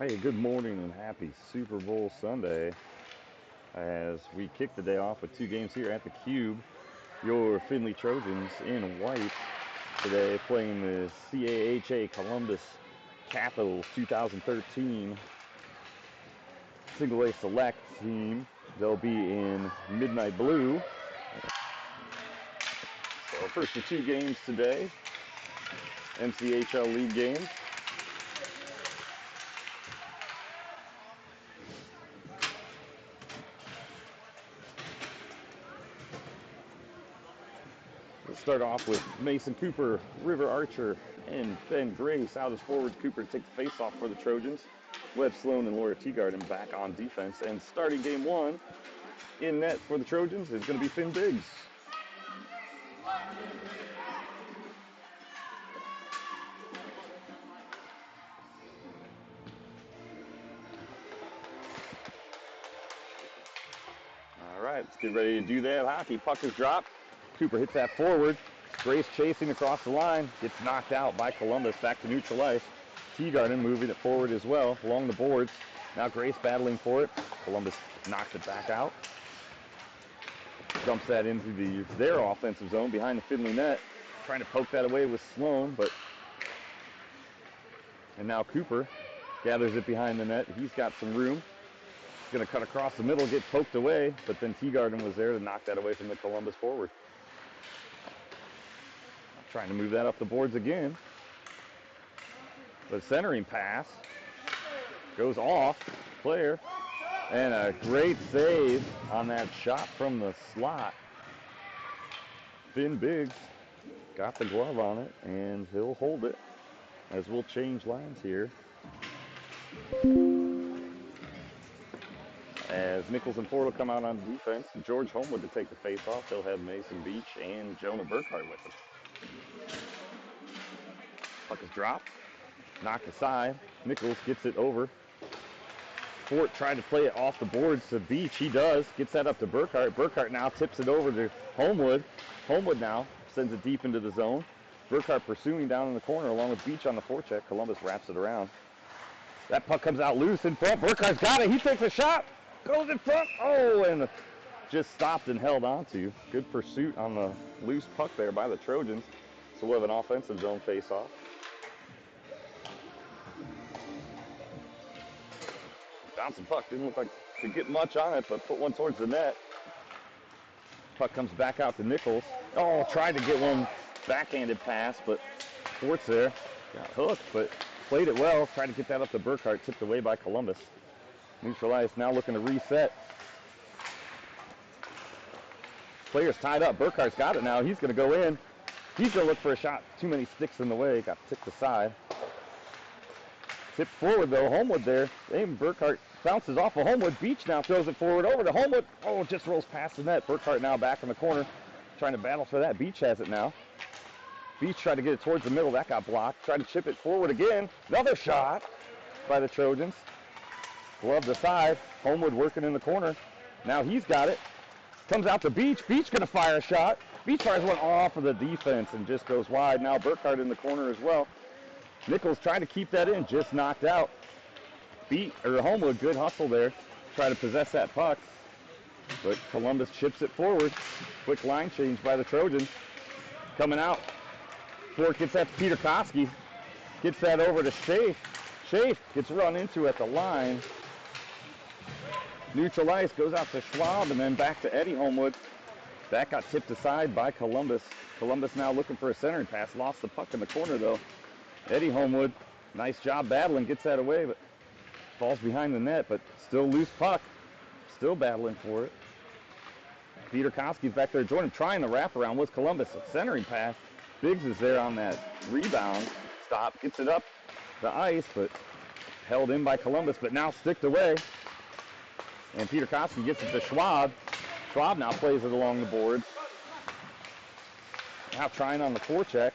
Hey, good morning and happy Super Bowl Sunday as we kick the day off with two games here at the Cube. Your Findlay Trojans in white today playing the CAHA Columbus Capitals 2013 Single A Select team. They'll be in midnight blue. So first of two games today, MCHL league games. We'll start off with Mason Cooper, River Archer, and Ben Grace out as forward. Cooper takes the face-off for the Trojans. Webb Sloan and Laura Teagarden back on defense. And starting game one in net for the Trojans is going to be Finn Biggs. All right, let's get ready to do that. Hockey puck is dropped. Cooper hits that forward. Grace chasing across the line. Gets knocked out by Columbus. Back to neutral ice. Teagarden moving it forward as well along the boards. Now Grace battling for it. Columbus knocks it back out. Dumps that into their offensive zone behind the Findlay net. Trying to poke that away with Sloan, and now Cooper gathers it behind the net. He's got some room. He's going to cut across the middle, get poked away, but then Teagarden was there to knock that away from the Columbus forward. Trying to move that up the boards again. The centering pass goes off player, and a great save on that shot from the slot. Finn Biggs got the glove on it, and he'll hold it as we'll change lines here. As Nichols and Ford will come out on defense, George Homewood to take the face-off. He'll have Mason Beach and Jonah Burkhart with him. Puck is dropped, knocked aside. Nichols gets it over. Fort tried to play it off the boards to Beach. He does. Gets that up to Burkhart. Burkhart now tips it over to Homewood. Homewood now sends it deep into the zone. Burkhart pursuing down in the corner along with Beach on the forecheck. Columbus wraps it around. That puck comes out loose in front. Burkhart's got it. He takes a shot. Goes in front. Oh, and just stopped and held on to. Good pursuit on the loose puck there by the Trojans. So we'll have an offensive zone face-off. Bouncing puck. Didn't look like to get much on it, but put one towards the net. Puck comes back out to Nichols. Oh, tried to get one backhanded pass, but Fort's there. Got hooked, but played it well. Tried to get that up to Burkhart. Tipped away by Columbus. Neutral ice now looking to reset. Players tied up. Burkhart's got it now. He's going to go in. He's going to look for a shot. Too many sticks in the way. Got tipped aside. Tipped forward, though. Homewood there. Aim Burkhart bounces off of Homewood. Beach now throws it forward over to Homewood. Oh, just rolls past the net. Burkhart now back in the corner. Trying to battle for that. Beach has it now. Beach tried to get it towards the middle. That got blocked. Tried to chip it forward again. Another shot by the Trojans. Gloved aside. Homewood working in the corner. Now he's got it. Comes out to Beach. Beach going to fire a shot. Beach fires one off of the defense and just goes wide. Now Burkhart in the corner as well. Nichols trying to keep that in. Just knocked out. Homewood, good hustle there. Try to possess that puck. But Columbus chips it forward. Quick line change by the Trojans. Coming out. Fort gets that to Peter Koski. Gets that over to Schaaf. Schaaf gets run into at the line. Neutral ice goes out to Schwab and then back to Eddie Homewood. That got tipped aside by Columbus. Columbus now looking for a centering pass. Lost the puck in the corner though. Eddie Homewood, nice job battling. Gets that away, but falls behind the net. But still loose puck. Still battling for it. Peter Koski's back there joining him, trying the wraparound with Columbus. A centering pass. Biggs is there on that rebound. Stop. Gets it up the ice, but held in by Columbus. But now sticked away. And Peter Koski gets it to Schwab. Schwab now plays it along the boards. Now trying on the forecheck.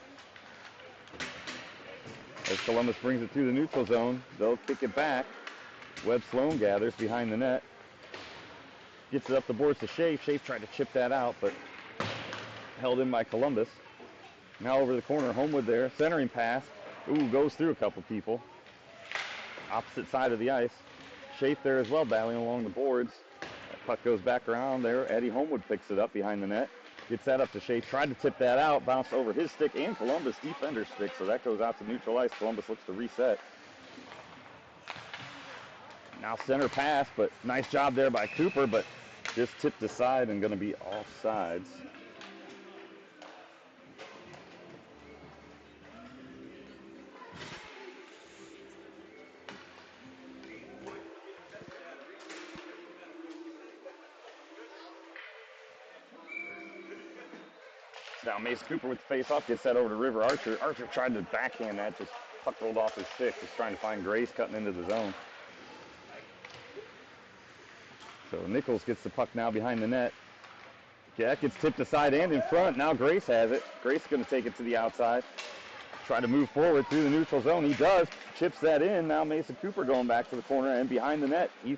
As Columbus brings it through the neutral zone, they'll kick it back. Webb Sloan gathers behind the net. Gets it up the boards to Schaaf. Schaaf tried to chip that out, but held in by Columbus. Now over the corner, Homewood there. Centering pass. Ooh, goes through a couple people. opposite side of the ice. Shafe there as well, battling along the boards. That puck goes back around there. Eddie Homewood picks it up behind the net. Gets that up to Shafe. Tried to tip that out. Bounced over his stick and Columbus defender's stick. So that goes out to neutral ice. Columbus looks to reset. Now center pass, but nice job there by Cooper, but just tipped aside and going to be offsides. Now Mace Cooper with the face-off, gets that over to River Archer. Archer tried to backhand that, just puck rolled off his stick. Just trying to find Grace cutting into the zone. So Nichols gets the puck now behind the net. Jack gets tipped aside and in front. Now Grace has it. Grace is going to take it to the outside. Try to move forward through the neutral zone. He does. Chips that in. Now Mason Cooper going back to the corner and behind the net. He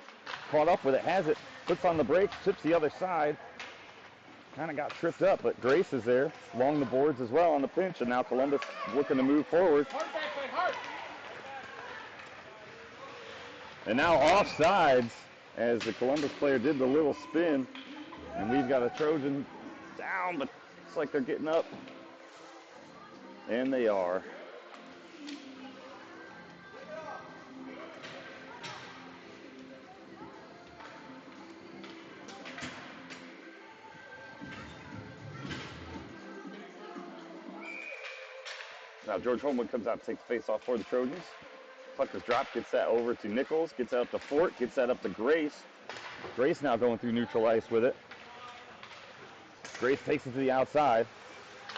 caught up with it, has it, puts on the brakes, tips the other side. Kind of got tripped up, but Grace is there along the boards as well on the pinch, and now Columbus looking to move forward. And now offsides as the Columbus player did the little spin, and we've got a Trojan down, but it's like they're getting up, and they are. Now George Homewood comes out, takes the face off for the Trojans. Puck is dropped, gets that over to Nichols, gets that up to Fort, gets that up to Grace. Grace now going through neutral ice with it. Grace takes it to the outside.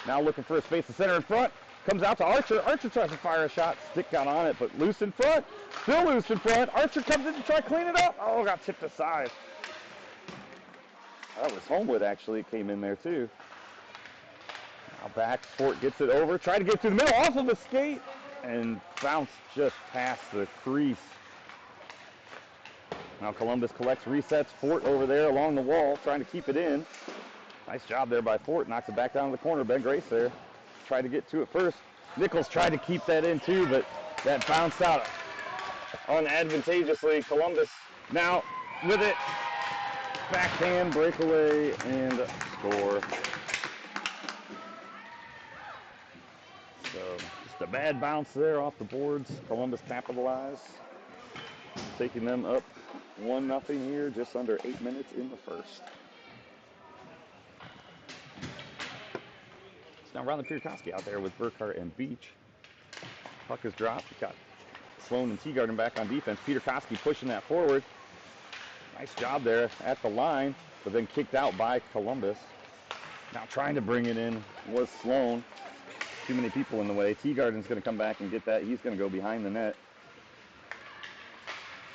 Now looking for a space to center in front. Comes out to Archer. Archer tries to fire a shot. Stick got on it, but loose in front. Still loose in front. Archer comes in to try to clean it up. Oh, got tipped aside. That was Homewood actually came in there too. Now back, Fort gets it over. Try to get to the middle off of the skate and bounce just past the crease. Now Columbus collects, resets. Fort over there along the wall trying to keep it in. Nice job there by Fort. Knocks it back down to the corner. Ben Grace there. Tried to get to it first. Nichols tried to keep that in too, but that bounced out unadvantageously. Columbus now with it. Backhand, breakaway, and score. So just a bad bounce there off the boards. Columbus capitalized, taking them up 1-0 here, just under 8 minutes in the first. Now Riley Pierkowski out there with Burkhart and Beach. Puck is dropped. We've got Sloan and Teagarden back on defense. Peter Koski pushing that forward. Nice job there at the line, but then kicked out by Columbus. Now trying to bring it in was Sloan. Too many people in the way. Teagarden's going to come back and get that. He's going to go behind the net.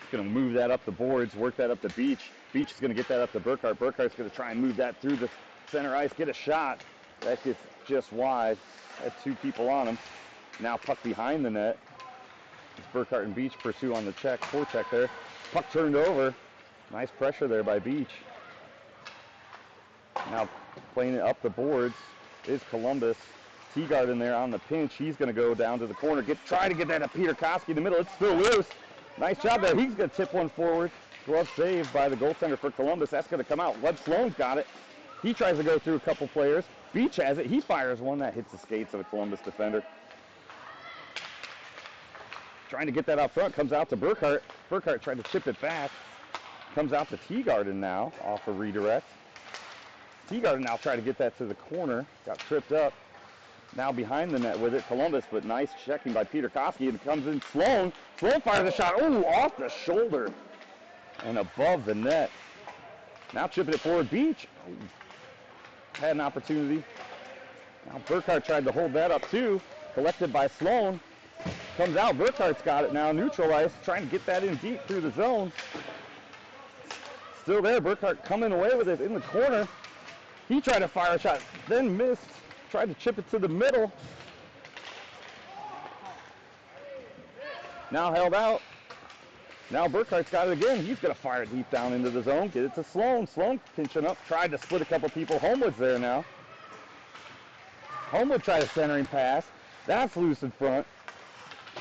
He's going to move that up the boards, work that up to Beach. Beach is going to get that up to Burkhart. Burkhart's going to try and move that through the center ice, get a shot. That gets just wide. Had 2 people on him. Now puck behind the net. Burkhart and Beach pursue on the check, forecheck there. Puck turned over. Nice pressure there by Beach. Now playing it up the boards is Columbus. Teagarden there on the pinch. He's going to go down to the corner. Try to get that to Peter Koski in the middle. It's still loose. Nice job there. He's going to tip one forward. Glove saved by the goaltender for Columbus. That's going to come out. Webb Sloan's got it. He tries to go through a couple players. Beach has it. He fires one that hits the skates of a Columbus defender. Trying to get that out front. Comes out to Burkhart. Burkhart tried to chip it back. Comes out to Teagarden now off a redirect. Teagarden now tried to get that to the corner. Got tripped up. Now behind the net with it, Columbus, but nice checking by Peter Koski. And comes in Sloan. Sloan fires a shot. Oh, off the shoulder and above the net. Now chipping it forward. Beach had an opportunity. Now Burkhart tried to hold that up too. Collected by Sloan. Comes out. Burkhart's got it now. Neutral ice. Trying to get that in deep through the zone. Still there. Burkhart coming away with it in the corner. He tried to fire a shot, then missed. Tried to chip it to the middle. Now held out. Now Burkhart's got it again. He's going to fire it deep down into the zone. Get it to Sloan. Sloan pinching up. Tried to split a couple people. Homewood's there now. Homewood tried a centering pass. That's loose in front.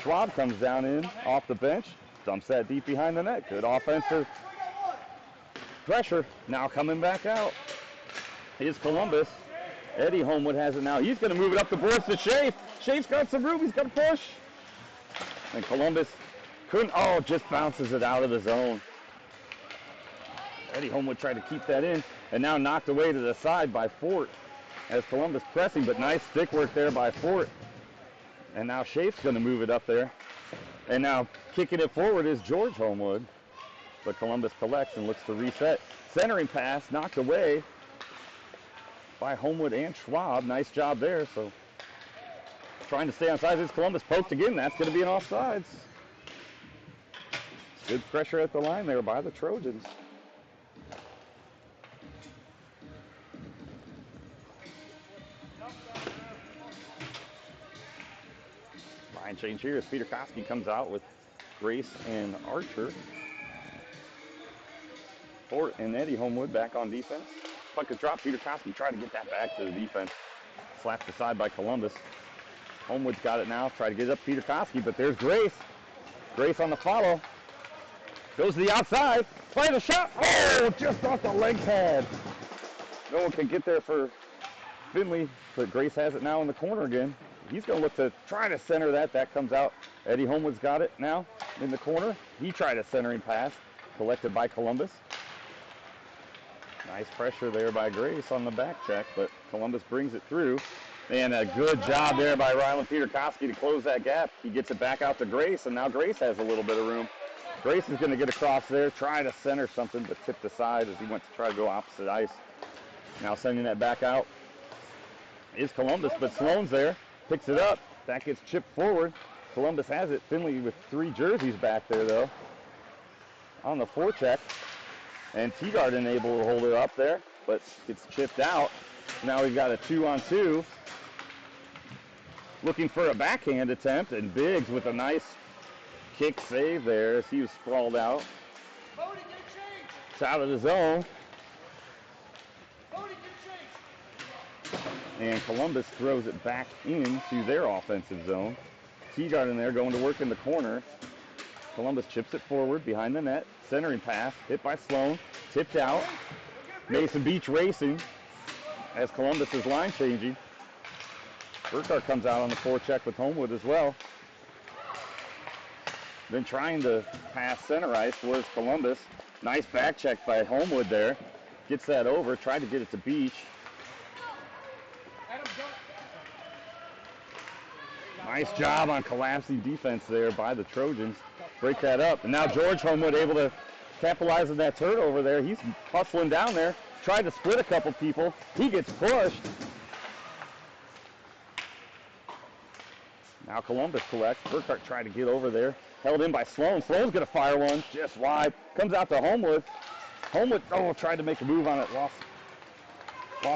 Schwab comes down in off the bench. dumps that deep behind the net. Good offensive pressure. Now coming back out is Columbus. Eddie Homewood has it now. He's going to move it up the boards to Shafe. Shafe's got some room. He's got to push. And Columbus couldn't. Oh, just bounces it out of the zone. Eddie Homewood tried to keep that in, and now knocked away to the side by Fort as Columbus pressing, but nice stick work there by Fort. And now Shafe's going to move it up there. And now kicking it forward is George Homewood. But Columbus collects and looks to reset. Centering pass knocked away by Homewood and Schwab. Nice job there. So trying to stay on sides. It's Columbus poked again. That's going to be an offsides. Good pressure at the line there by the Trojans. Line change here as Peter Koski comes out with Grace and Archer. Fort and Eddie Homewood back on defense. Puck is dropped. Peter Koski trying to get that back to the defense. Slapped aside by Columbus. Homewood's got it now. Try to get it up to Peter Koski, but there's Grace. Grace on the follow. Goes to the outside. Play the shot. Oh, just off the leg pad. No one can get there for Findlay, but Grace has it now in the corner again. He's going to look to try to center that. That comes out. Eddie Homewood's got it now in the corner. He tried a centering pass. Collected by Columbus. Nice pressure there by Grace on the back check, but Columbus brings it through. And a good job there by Ryland Peter Koski to close that gap. He gets it back out to Grace, and now Grace has a little bit of room. Grace is going to get across there, try to center something, but tipped aside as he went to try to go opposite ice. Now sending that back out is Columbus, but Sloan's there, picks it up. That gets chipped forward. Columbus has it. Findlay with 3 jerseys back there, though, on the forecheck. And Teagarden able to hold it up there, but it's chipped out. Now we've got a 2-on-2. Looking for a backhand attempt, and Biggs with a nice kick save there as he was sprawled out. It's out of the zone. And Columbus throws it back into their offensive zone. Teagarden there going to work in the corner. Columbus chips it forward behind the net. Centering pass, hit by Sloan, tipped out. Mason Beach racing as Columbus is line changing. Burkhart comes out on the forecheck with Homewood as well. Then trying to pass center ice was Columbus. Nice back check by Homewood there. Gets that over, tried to get it to Beach. Nice job on collapsing defense there by the Trojans. Break that up. And now George Homewood able to capitalize on that turnover there. He's hustling down there. Tried to split a couple people. He gets pushed. Now Columbus collects. Burkhart tried to get over there. Held in by Sloan. Sloan's going to fire one just wide. Comes out to Homewood. Homewood, tried to make a move on it. Lost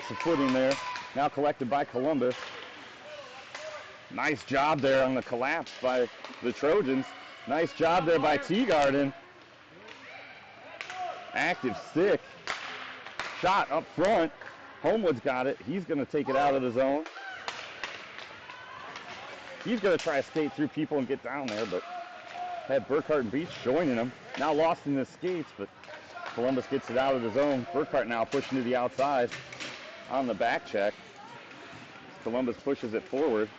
some footing there. Now collected by Columbus. Nice job there on the collapse by the Trojans. Nice job there by Teagarden. Active stick. Shot up front. Homewood's got it. He's going to take it out of the zone. He's going to try to skate through people and get down there, but had Burkhart and Beach joining him. Now lost in the skates, but Columbus gets it out of the zone. Burkhart now pushing to the outside on the back check. Columbus pushes it forward.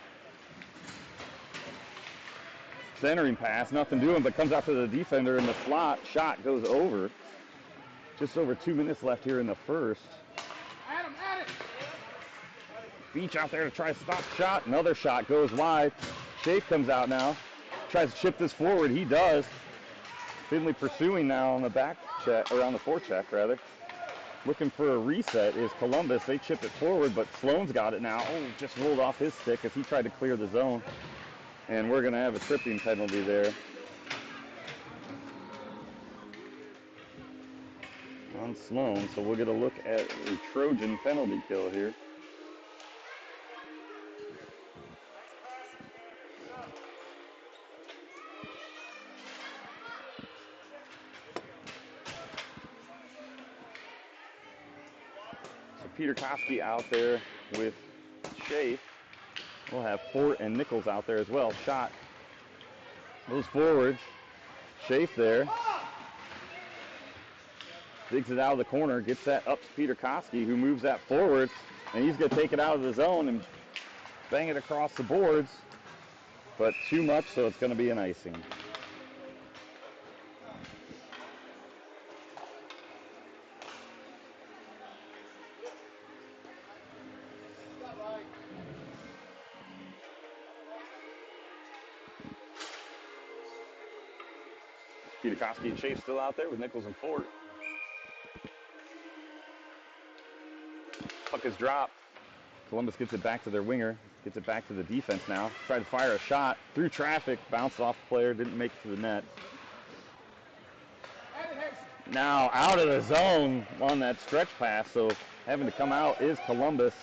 Centering pass, nothing doing, but comes after the defender in the slot. Shot goes over. Just over 2 minutes left here in the first. Beach out there to try to stop the shot. Another shot goes wide. Shafe comes out now. Tries to chip this forward. He does. Findlay pursuing now on the back check, or on the forecheck rather. Looking for a reset is Columbus. They chip it forward, but Sloan's got it now. Oh, just rolled off his stick as he tried to clear the zone. And we're going to have a tripping penalty there on Sloan. So we'll get a look at a Trojan penalty kill here. So Peter Koski out there with Shafe. We'll have Fort and Nichols out there as well. Shot goes forward. Chafe there. Digs it out of the corner, gets that up to Peter Koski, who moves that forward, and he's going to take it out of the zone and bang it across the boards, but too much, so it's going to be an icing. Peter Koski and Chafe still out there with Nichols and Fort. Puck is dropped. Columbus gets it back to their winger. Gets it back to the defense now. Tried to fire a shot through traffic. Bounced off the player. Didn't make it to the net. Now out of the zone on that stretch pass. So having to come out is Columbus.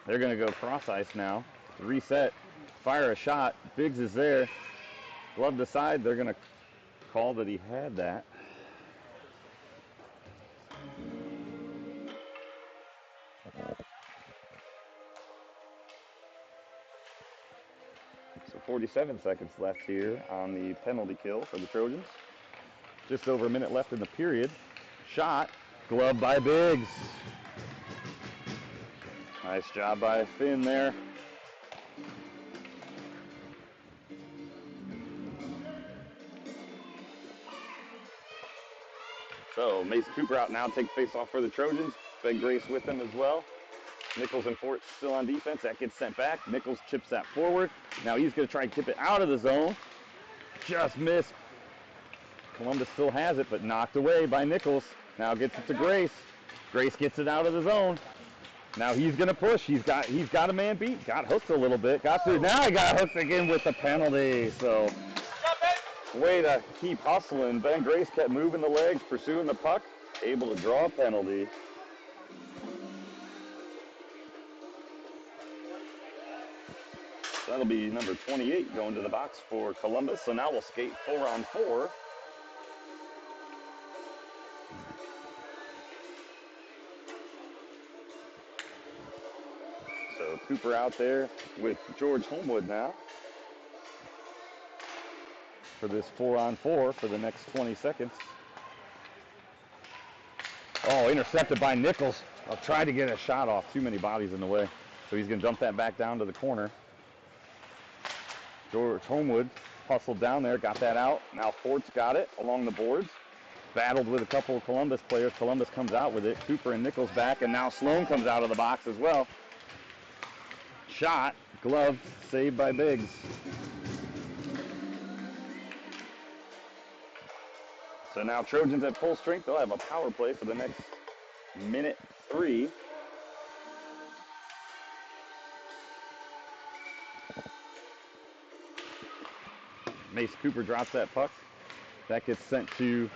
They're going to go cross ice now. Reset. Fire a shot. Biggs is there. Glove aside. They're going to call that he had that. So 47 seconds left here on the penalty kill for the Trojans. Just over a minute left in the period. Shot, glove by Biggs. Nice job by Finn there. So Mace Cooper out now, take face off for the Trojans. Ben Grace with them as well. Nichols and Fort still on defense. That gets sent back. Nichols chips that forward. Now he's going to try and tip it out of the zone. Just missed. Columbus still has it, but knocked away by Nichols. Now gets it to Grace. Grace gets it out of the zone. Now he's going to push. He's got a man beat. Got hooked a little bit. Got through. Now he got hooked again with the penalty. So way to keep hustling. Ben Grace kept moving the legs, pursuing the puck. Able to draw a penalty. That'll be number 28 going to the box for Columbus. So now we'll skate 4-on-4. So Cooper out there with George Homewood now for this 4-on-4 for the next 20 seconds. Oh, intercepted by Nichols. I'll try to get a shot off. Too many bodies in the way. So he's going to dump that back down to the corner. George Homewood hustled down there, got that out. Now Fort's got it along the boards. Battled with a couple of Columbus players. Columbus comes out with it. Cooper and Nichols back, and now Sloan comes out of the box as well. Shot, glove, saved by Biggs. So now Trojans at full strength. They'll have a power play for the next minute 3. Mace Cooper drops that puck. That gets sent to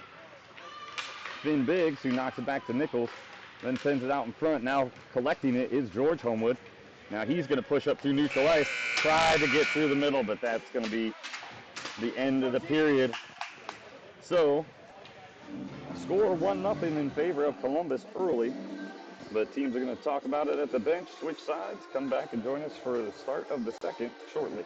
Finn Biggs, who knocks it back to Nichols, then sends it out in front. Now collecting it is George Homewood. Now he's going to push up through neutral ice, try to get through the middle, but that's going to be the end of the period. So, score 1-0 in favor of Columbus early, but teams are going to talk about it at the bench, switch sides, come back and join us for the start of the second shortly.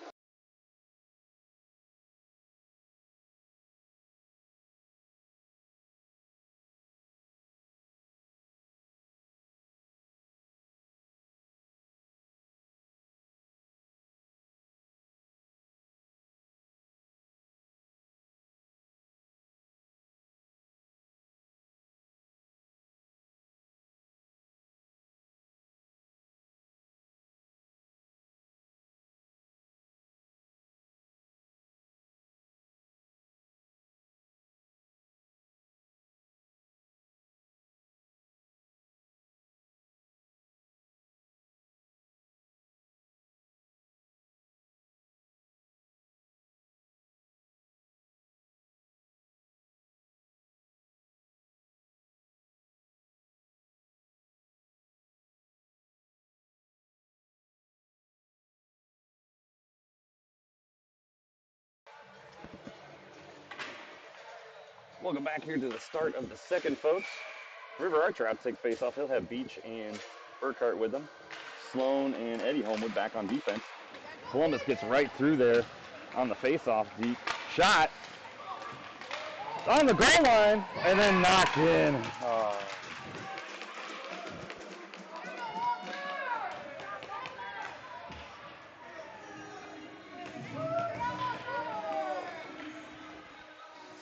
Welcome back here to the start of the second, folks. River Archer out to take face off. He'll have Beach and Burkhart with him. Sloan and Eddie Homewood back on defense. Columbus gets right through there on the face-off. Deep shot on the goal line and then knocked in. Oh.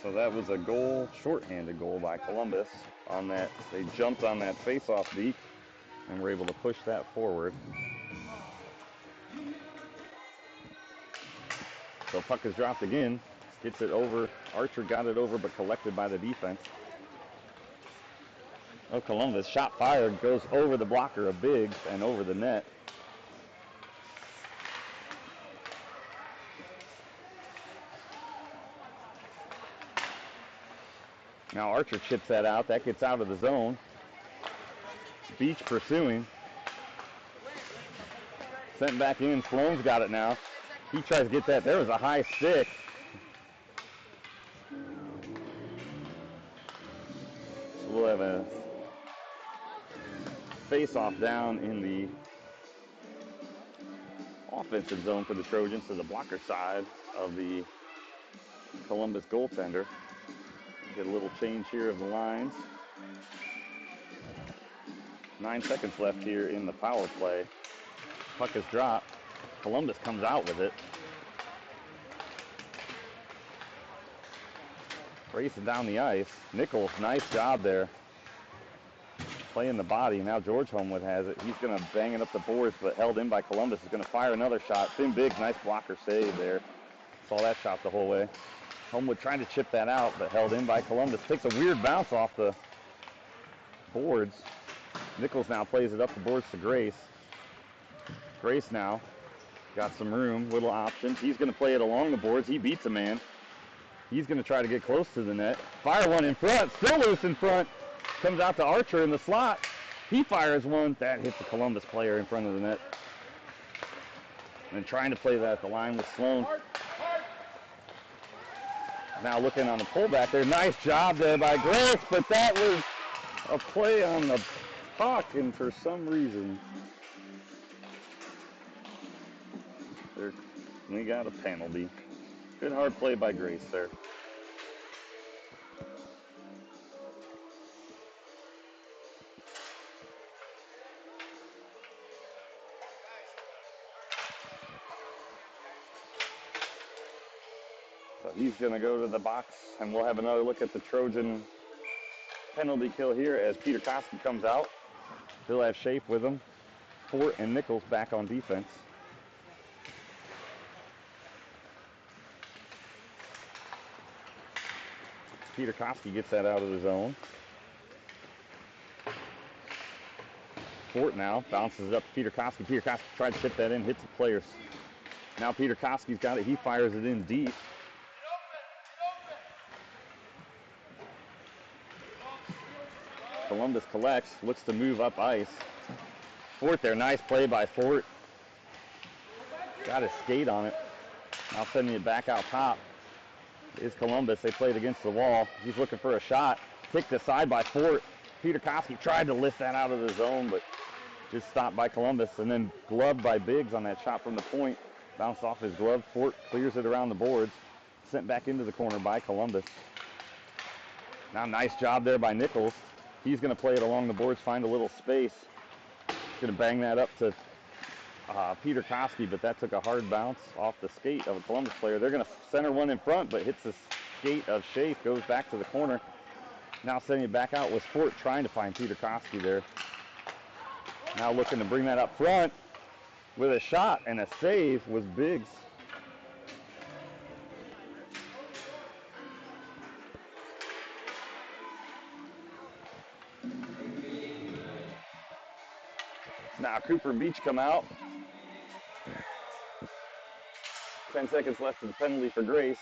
So that was a goal, shorthanded goal by Columbus on that. They jumped on that face-off beat and were able to push that forward. So puck is dropped again. Gets it over. Archer got it over, but collected by the defense. Oh, Columbus. Shot fired. Goes over the blocker of Biggs and over the net. Now Archer chips that out. That gets out of the zone. Beach pursuing. Sent back in. Sloan's got it now. He tries to get that. There was a high stick. So we'll have a face-off down in the offensive zone for the Trojans to the blocker side of the Columbus goaltender. Get a little change here of the lines. 9 seconds left here in the power play. Puck is dropped. Columbus comes out with it. Racing down the ice. Nichols, nice job there. Playing the body. Now George Homewood has it. He's going to bang it up the boards, but held in by Columbus. He's going to fire another shot. Finn Biggs, nice blocker save there. Saw that shot the whole way. Homewood trying to chip that out, but held in by Columbus. Takes a weird bounce off the boards. Nichols now plays it up the boards to Grace. Grace now got some room, little options. He's going to play it along the boards. He beats a man. He's going to try to get close to the net. Fire one in front. Still loose in front. Comes out to Archer in the slot. He fires one. That hits the Columbus player in front of the net. And trying to play that at the line with Sloan. Now looking on the pullback there. Nice job there by Grace, but that was a play on the puck, and for some reason, we got a penalty. Good hard play by Grace there. So he's going to go to the box, and we'll have another look at the Trojan penalty kill here as Peter Koski comes out. He'll have Shape with him. Fort and Nichols back on defense. Peter Koski gets that out of the zone. Fort now bounces it up to Peter Koski. Peter Koski tried to chip that in, hits the players. Now Peter Koski's got it. He fires it in deep. Columbus collects, looks to move up ice. Fort there, nice play by Fort. Got his skate on it. Now sending it back out top is Columbus. They played against the wall. He's looking for a shot. Kicked aside by Fort. Peter Koski tried to lift that out of the zone, but just stopped by Columbus. And then gloved by Biggs on that shot from the point. Bounced off his glove. Fort clears it around the boards. Sent back into the corner by Columbus. Now nice job there by Nichols. He's going to play it along the boards, find a little space. Going to bang that up to Peter Koski, but that took a hard bounce off the skate of a Columbus player. They're going to center one in front, but hits the skate of Shafe, goes back to the corner. Now sending it back out was Fort trying to find Peter Koski there. Now looking to bring that up front with a shot and a save was Biggs. Now Cooper and Beach come out. 10 seconds left of the penalty for Grace.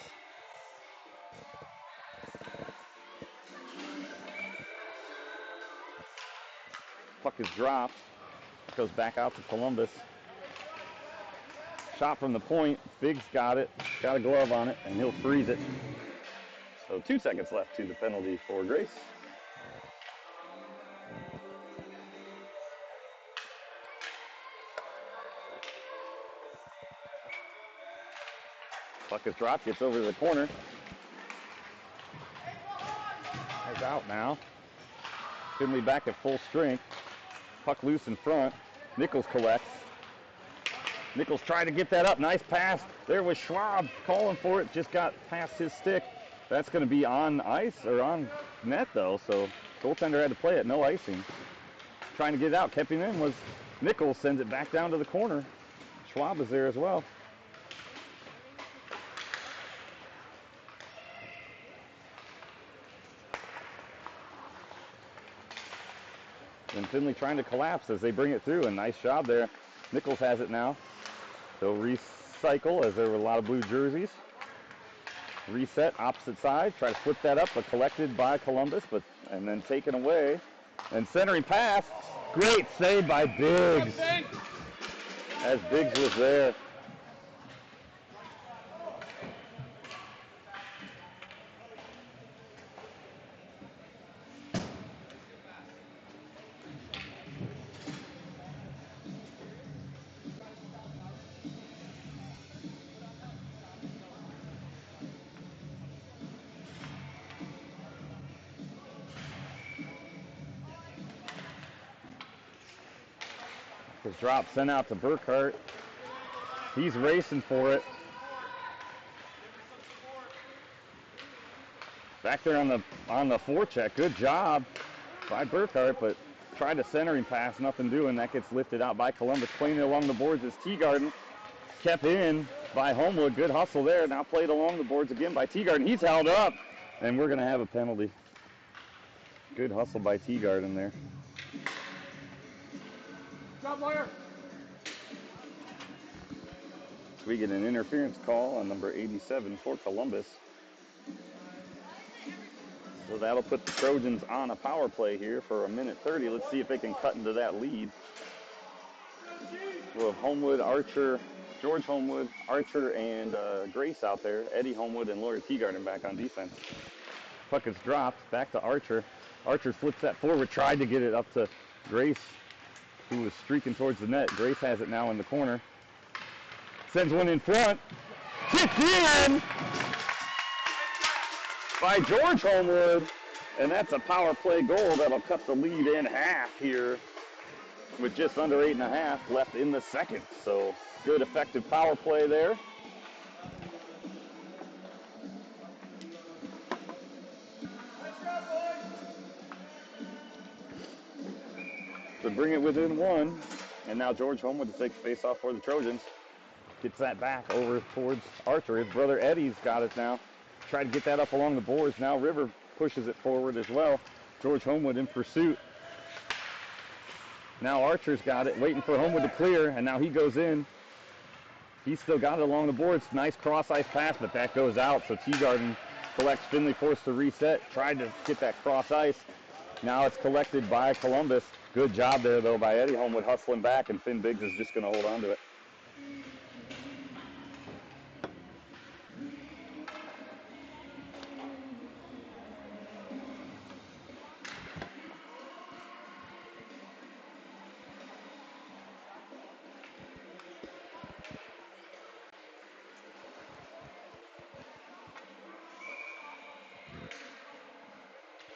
Puck is dropped. Goes back out to Columbus. Shot from the point. Biggs got it. Got a glove on it, and he'll freeze it. So 2 seconds left to the penalty for Grace. Puck is dropped, gets over to the corner. He's out now. Findlay back at full strength. Puck loose in front. Nichols collects. Nichols tried to get that up. Nice pass. There was Schwab calling for it. Just got past his stick. That's going to be on ice or on net though. So goaltender had to play it. No icing. Trying to get it out. Kept him in was Nichols. Sends it back down to the corner. Schwab is there as well. And Findlay trying to collapse as they bring it through. A nice job there. Nichols has it now. They'll recycle as there were a lot of blue jerseys. Reset, opposite side. Try to flip that up, but collected by Columbus, and then taken away. And centering pass. Great save by Biggs. As Biggs was there. His drop sent out to Burkhart. He's racing for it. Back there on the forecheck. Good job by Burkhart, but tried a centering pass, nothing doing. That gets lifted out by Columbus. Playing it along the boards is Teagarden. Kept in by Homewood. Good hustle there. Now played along the boards again by Teagarden. He's held up, and we're going to have a penalty. Good hustle by Teagarden there. We get an interference call on number 87 for Columbus. So that'll put the Trojans on a power play here for 1:30. Let's see if they can cut into that lead. We'll have Homewood, Archer, George Homewood, Archer, and Grace out there. Eddie Homewood and Laura Teagarden back on defense. Puck is dropped, back to Archer. Archer flips that forward, tried to get it up to Grace, who was streaking towards the net. Grace has it now in the corner. Sends one in front. Kicked in by George Homewood. And that's a power play goal that'll cut the lead in half here with just under 8.5 left in the second. So good effective power play there. To bring it within one. And now George Homewood to take the face off for the Trojans. Gets that back over towards Archer. His brother Eddie's got it now. Tried to get that up along the boards. Now River pushes it forward as well. George Homewood in pursuit. Now Archer's got it, waiting for Homewood to clear, and now he goes in. He's still got it along the boards. Nice cross-ice pass, but that goes out. So Teagarden collects. Findlay forced to reset. Tried to get that cross-ice. Now it's collected by Columbus. Good job there, though, by Eddie Homewood hustling back, and Finn Biggs is just going to hold on to it.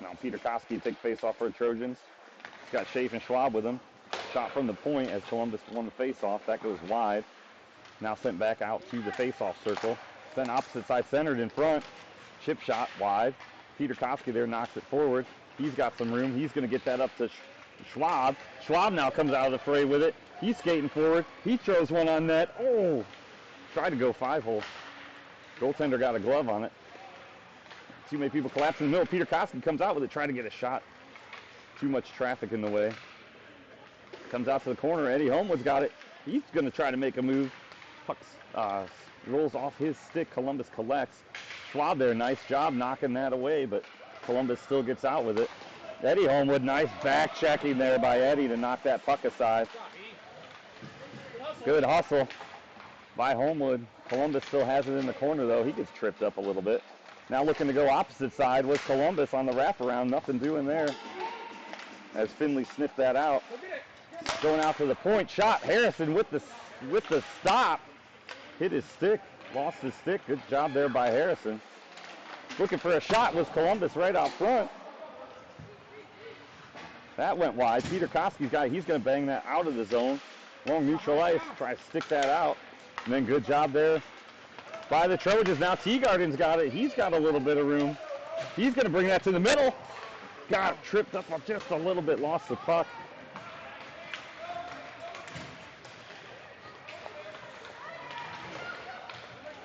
Now Peter Koski take face off for the Trojans. He's got Schaaf and Schwab with him. Shot from the point as Columbus won the face-off. That goes wide. Now sent back out to the face-off circle. Then opposite side centered in front. Chip shot wide. Peter Koski there knocks it forward. He's got some room. He's going to get that up to Schwab. Schwab now comes out of the fray with it. He's skating forward. He throws one on net. Oh! Tried to go 5-hole. Goaltender got a glove on it. Too many people collapse in the middle. Peter Koski comes out with it, trying to get a shot. Too much traffic in the way. Comes out to the corner. Eddie Homewood's got it. He's going to try to make a move. Puck rolls off his stick. Columbus collects. Schwab there, nice job knocking that away, but Columbus still gets out with it. Eddie Homewood, nice back checking there by Eddie to knock that puck aside. Good hustle by Homewood. Columbus still has it in the corner, though. He gets tripped up a little bit. Now looking to go opposite side was Columbus on the wraparound. Nothing doing there as Findlay sniffed that out. Going out to the point. Shot. Harrison with the stop. Hit his stick. lost his stick. Good job there by Harrison. Looking for a shot was Columbus right out front. That went wide. Peter Koski's got it. He's going to bang that out of the zone. Long neutral ice. Try to stick that out. And then good job there by the Trojans. Now Teagarden's got it. He's got a little bit of room. He's going to bring that to the middle. Got tripped up just a little bit. Lost the puck.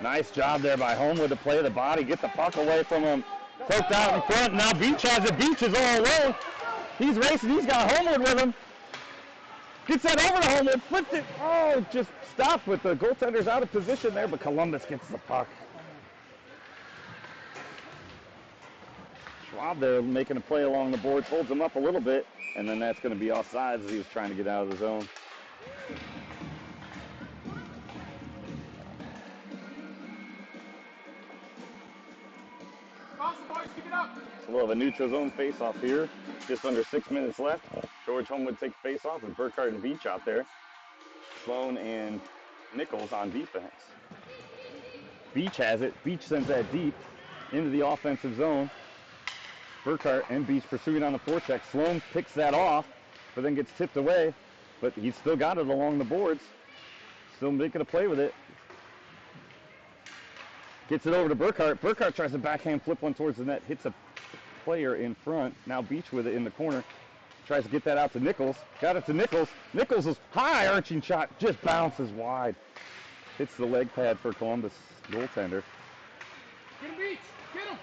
Nice job there by Homewood to play the body, get the puck away from him. Poked out in front. Now Beach has it. Beach is all alone. He's racing. He's got Homewood with him. Gets that over to Homewood. Flipped it. Oh, just stopped with the goaltender's out of position there, but Columbus gets the puck. Schwab there making a play along the boards. Holds him up a little bit, and then that's going to be offsides as he was trying to get out of the zone. We'll have a neutral zone face-off here. Just under 6 minutes left. George Homewood takes face-off with Burkhart and Beach out there. Sloan and Nichols on defense. Beach has it. Beach sends that deep into the offensive zone. Burkhart and Beach pursuing on the forecheck. Sloan picks that off, but then gets tipped away. But he's still got it along the boards. Still making a play with it. Gets it over to Burkhart. Burkhart tries to backhand flip one towards the net. Hits a player in front. Now Beach with it in the corner. Tries to get that out to Nichols. Got it to Nichols. Nichols' is high arching shot. Just bounces wide. Hits the leg pad for Columbus goaltender. Get him, Beach. Get him.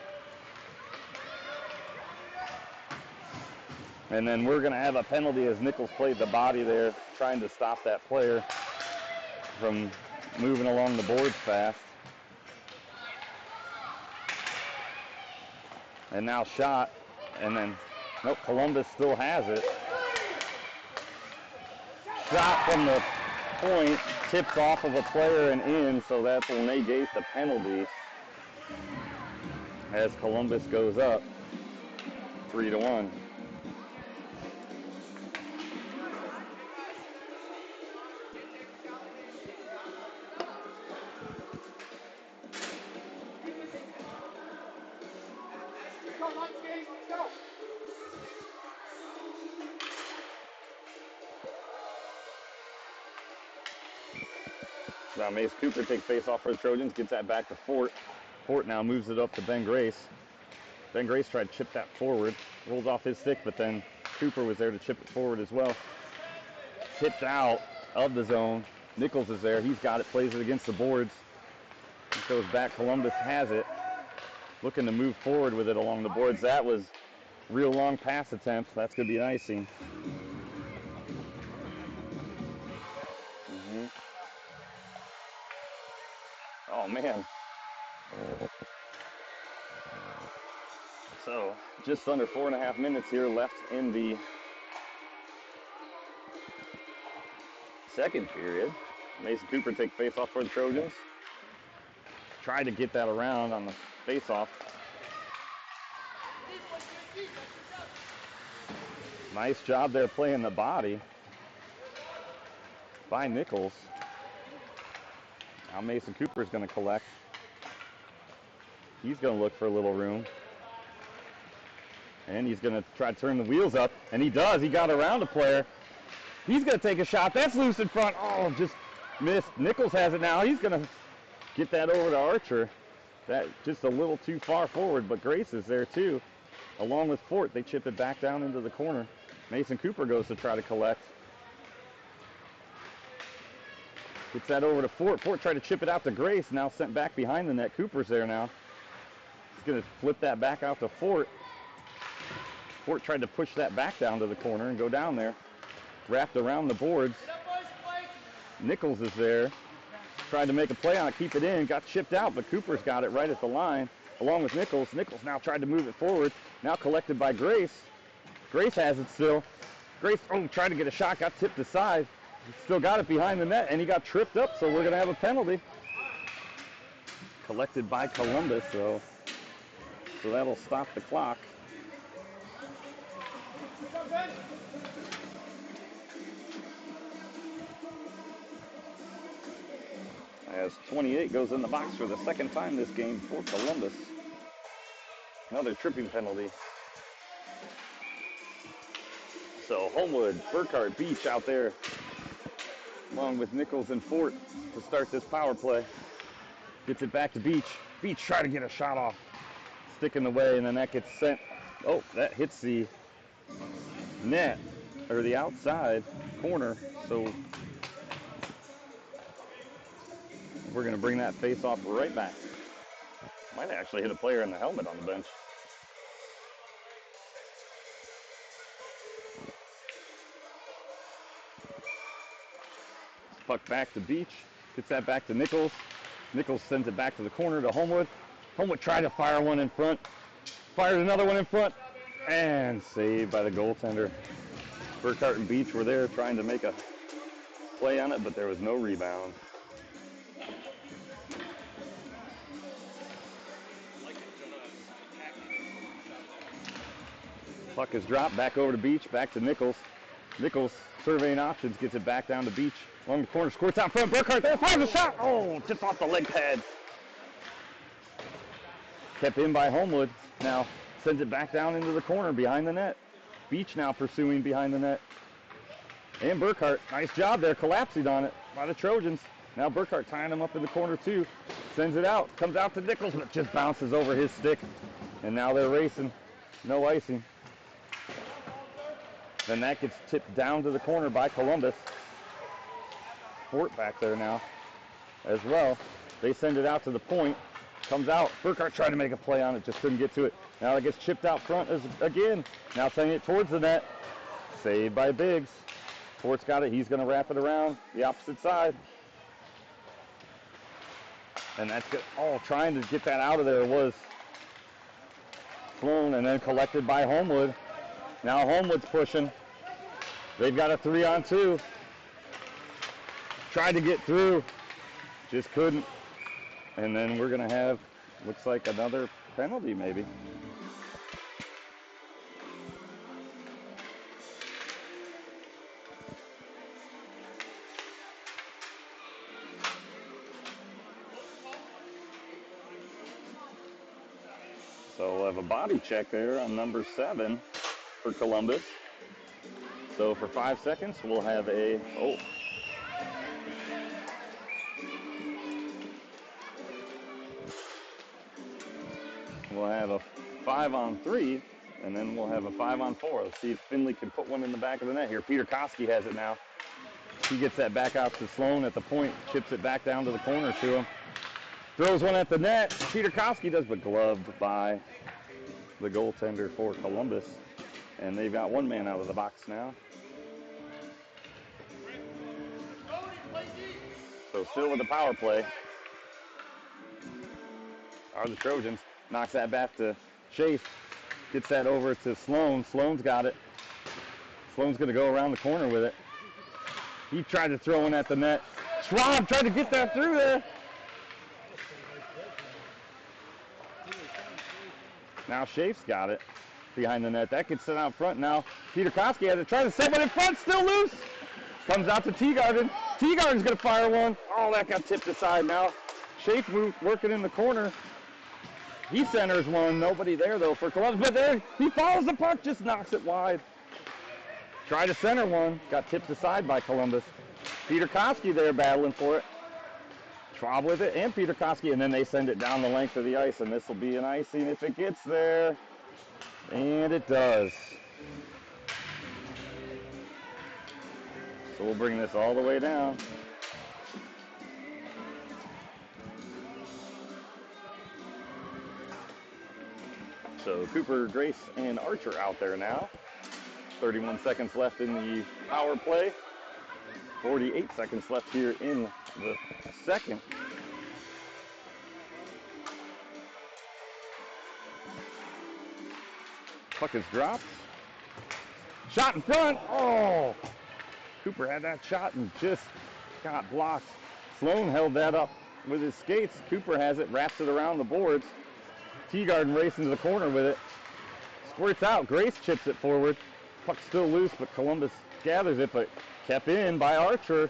And then we're going to have a penalty as Nichols played the body there, trying to stop that player from moving along the boards fast. And now shot, and then, nope, Columbus still has it. Shot from the point, tipped off of a player and in, so that will negate the penalty as Columbus goes up 3-1. Now Mace Cooper takes face off for the Trojans, gets that back to Fort. Fort now moves it up to Ben Grace. Ben Grace tried to chip that forward, rolled off his stick, but then Cooper was there to chip it forward as well. Tipped out of the zone. Nichols is there. He's got it, plays it against the boards. It goes back. Columbus has it. Looking to move forward with it along the boards. That was real long pass attempt. That's going to be an icing. Oh, man. So, just under 4.5 minutes here left in the second period. Mason Cooper takes face-off for the Trojans. Tried to get that around on the face-off. Nice job there playing the body by Nichols. Now Mason Cooper's going to collect. He's going to look for a little room. And he's going to try to turn the wheels up. And he does. He got around a player. He's going to take a shot. That's loose in front. Oh, just missed. Nichols has it now. He's going to get that over to Archer. That just a little too far forward, but Grace is there too. Along with Fort, they chip it back down into the corner. Mason Cooper goes to try to collect. Gets that over to Fort. Fort tried to chip it out to Grace, now sent back behind the net. Cooper's there now. He's going to flip that back out to Fort. Fort tried to push that back down to the corner and go down there. Wrapped around the boards. Nichols is there. Tried to make a play on it, keep it in. Got chipped out, but Cooper's got it right at the line, along with Nichols. Nichols now tried to move it forward. Now collected by Grace. Grace has it still. Grace, tried to get a shot, got tipped aside. Still got it behind the net, and he got tripped up, so we're going to have a penalty. Collected by Columbus, so that'll stop the clock. as 28 goes in the box for the second time this game for Columbus. Another tripping penalty. So Homewood, Burkhart, Beach out there, along with Nichols and Fort to start this power play. Gets it back to Beach. Beach try to get a shot off. Stick in the way, and then that gets sent. Oh, that hits the net, or the outside corner. So we're going to bring that face-off right back. Might actually hit a player in the helmet on the bench. Puck back to Beach. Gets that back to Nichols. Nichols sends it back to the corner to Homewood. Homewood tried to fire one in front. Fired another one in front. And saved by the goaltender. Burkhart and Beach were there trying to make a play on it, but there was no rebound. Puck is dropped back over to Beach, back to Nichols. Nichols surveying options, gets it back down to Beach. Along the corner, squirts out front. Burkhart there, fires a shot. Oh, just off the leg pad. Kept in by Homewood. Now sends it back down into the corner behind the net. Beach now pursuing behind the net. And Burkhart, nice job there, collapsing on it by the Trojans. Now Burkhart tying him up in the corner too. Sends it out, comes out to Nichols, but just bounces over his stick. And now they're racing. No icing. Then that gets tipped down to the corner by Columbus. Fort back there now as well. They send it out to the point. Comes out. Burkhart tried to make a play on it, just couldn't get to it. Now it gets chipped out front again. Now sending it towards the net. Saved by Biggs. Fort's got it. He's going to wrap it around the opposite side. And that's good. Oh, trying to get that out of there was Sloan, and then collected by Homewood. Now Homewood's pushing. They've got a 3-on-2. Tried to get through. Just couldn't. And then we're going to have, looks like another penalty maybe. So we'll have a body check there on number 7 for Columbus. So for 5 seconds, we'll have a, we'll have a 5-on-3, and then we'll have a 5-on-4. Let's see if Findlay can put one in the back of the net here. Peter Koski has it now. He gets that back out to Sloan at the point, chips it back down to the corner to him. Throws one at the net. Peter Koski does, but gloved by the goaltender for Columbus. And they've got one man out of the box now. So still with the power play are the Trojans. Knocks that back to Chase. Gets that over to Sloan. Sloan's got it. Sloan's going to go around the corner with it. He tried to throw one at the net. Schwab tried to get that through there. Now Shafe's got it behind the net. That gets sent out front now. Peter Koski has it. Trying to set one in front. Still loose. Comes out to Teagarden. Teagarden's going to fire one. Oh, that got tipped aside now. Shafe working in the corner. He centers one. Nobody there, though, for Columbus. But there, he follows the puck. Just knocks it wide. Tried to center one. Got tipped aside by Columbus. Peter Koski there battling for it. Schwab with it, and Peter Koski, and then they send it down the length of the ice, and this will be an icing if it gets there. And it does. So we'll bring this all the way down. So Cooper, Grace, and Archer out there now. 31 seconds left in the power play. 48 seconds left here in the second. Puck is dropped. Shot in front. Oh! Cooper had that shot and just got blocked. Sloan held that up with his skates. Cooper has it, wraps it around the boards. Teagarden racing to the corner with it. Squirts out. Grace chips it forward. Puck's still loose, but Columbus gathers it, but kept in by Archer.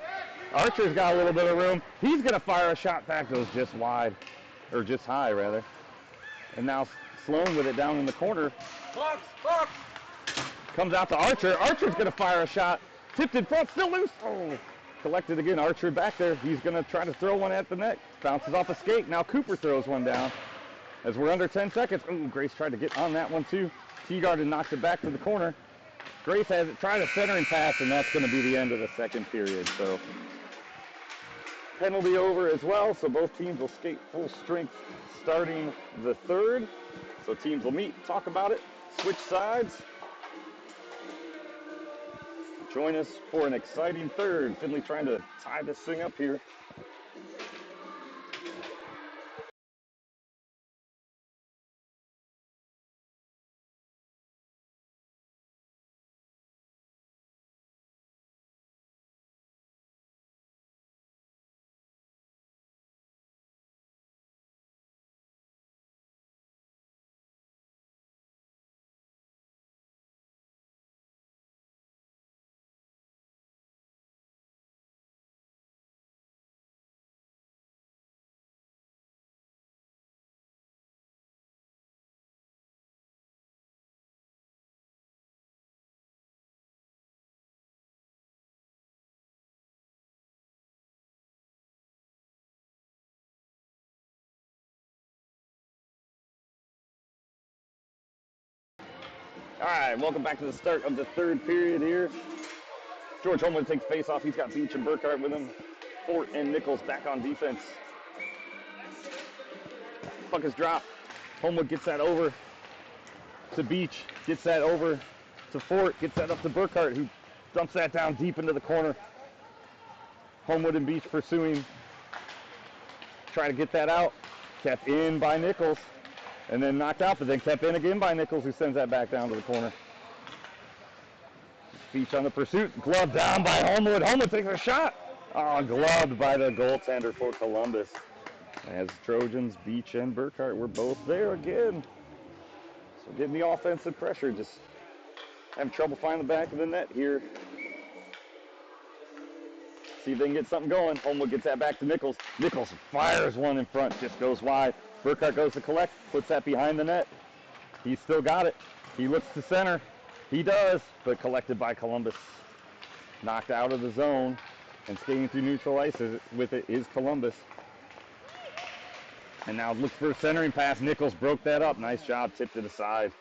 Archer's got a little bit of room. He's going to fire a shot back. Goes just wide, or just high, rather. And now Sloan with it down in the corner. Box, box. Comes out to Archer. Archer's going to fire a shot. Tipped in front, still loose. Oh, collected again. Archer back there. He's going to try to throw one at the net. Bounces off a skate. Now Cooper throws one down. As we're under 10 seconds. Ooh, Grace tried to get on that one too. Teagard knocked it back to the corner. Grace has it, tried a centering pass, and that's going to be the end of the second period. So penalty over as well, so both teams will skate full strength starting the third. So teams will meet, talk about it, switch sides. Join us for an exciting third. Findlay trying to tie this thing up here. All right, welcome back to the start of the third period here. George Homewood takes face off. He's got Beach and Burkhart with him. Fort and Nichols back on defense. Puck is dropped. Homewood gets that over to Beach. Gets that over to Fort. Gets that up to Burkhart, who dumps that down deep into the corner. Homewood and Beach pursuing. Try to get that out. Kept in by Nichols. And then knocked out, but then kept in again by Nichols, who sends that back down to the corner. Beach on the pursuit. Gloved down by Homewood. Homewood takes a shot. Oh, gloved by the goaltender for Columbus. As Trojans, Beach, and Burkhart were both there again. So getting the offensive pressure. Just having trouble finding the back of the net here. See if they can get something going. Homewood gets that back to Nichols. Nichols fires one in front. Just goes wide. Burkhart goes to collect. Puts that behind the net. He's still got it. He looks to center. He does, but collected by Columbus. Knocked out of the zone. And skating through neutral ice with it is Columbus. And now looks for a centering pass. Nichols broke that up. Nice job. Tipped it aside.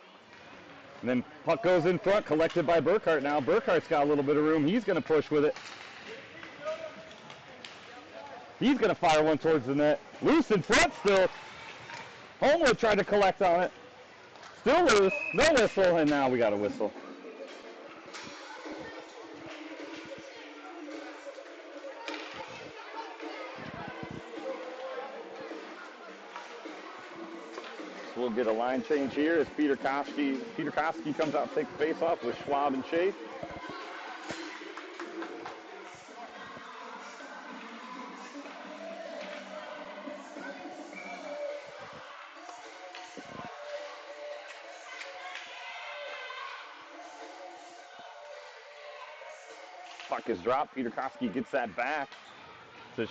And then puck goes in front. Collected by Burkhart now. Burkhart's got a little bit of room. He's going to push with it. He's going to fire one towards the net. Loose in front still. Homewood tried to collect on it. Still loose. No whistle. And now we got a whistle. So we'll get a line change here as Peter Koski comes out to take the face off with Schwab and Shea. Puck is dropped. Peter Koski gets that back to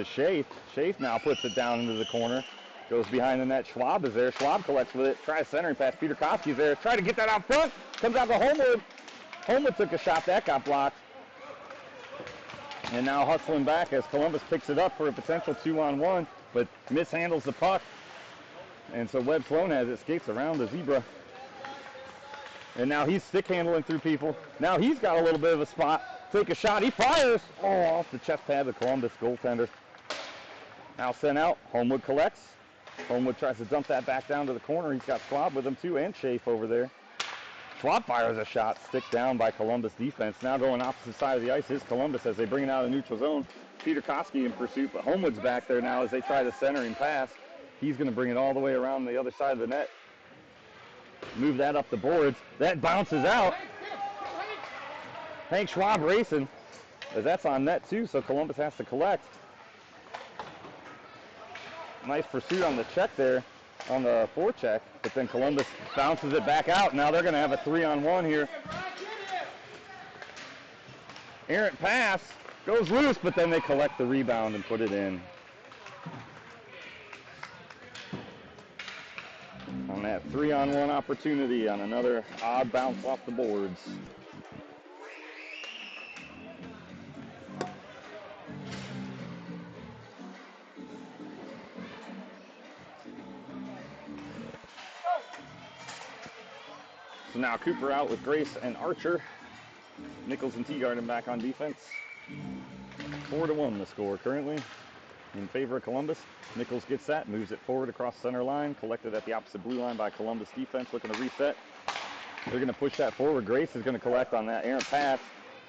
Shea. Shea now puts it down into the corner. Goes behind the net. Schwab is there. Schwab collects with it. Tries centering pass. Peter Koski's there. Try to get that out front. Comes out to Homewood. Homewood took a shot. That got blocked. And now hustling back as Columbus picks it up for a potential 2-on-1, but mishandles the puck. And so Webb Sloan has it. Skates around the zebra. And now he's stick handling through people. Now he's got a little bit of a spot. Take a shot. He fires. Oh, off the chest pad of the Columbus goaltender. Now sent out. Homewood collects. Homewood tries to dump that back down to the corner. He's got Schwab with him too, and Schaaf over there. Schwab fires a shot. Stick down by Columbus defense. Now going opposite side of the ice is Columbus as they bring it out of the neutral zone. Peter Koski in pursuit, but Homewood's back there now as they try the centering pass. He's going to bring it all the way around the other side of the net. Move that up the boards. That bounces out. Hank Schwab racing, as that's on net too, so Columbus has to collect. Nice pursuit on the check there, on the forecheck, but then Columbus bounces it back out. Now they're going to have a 3-on-1 here. Errant pass. Goes loose, but then they collect the rebound and put it in. On that 3-on-1 opportunity on another odd bounce off the boards. So now Cooper out with Grace and Archer. Nichols and Teagarden back on defense. 4-1 the score currently in favor of Columbus. Nichols gets that, moves it forward across center line, collected at the opposite blue line by Columbus defense, looking to reset. They're going to push that forward. Grace is going to collect on that errant pass.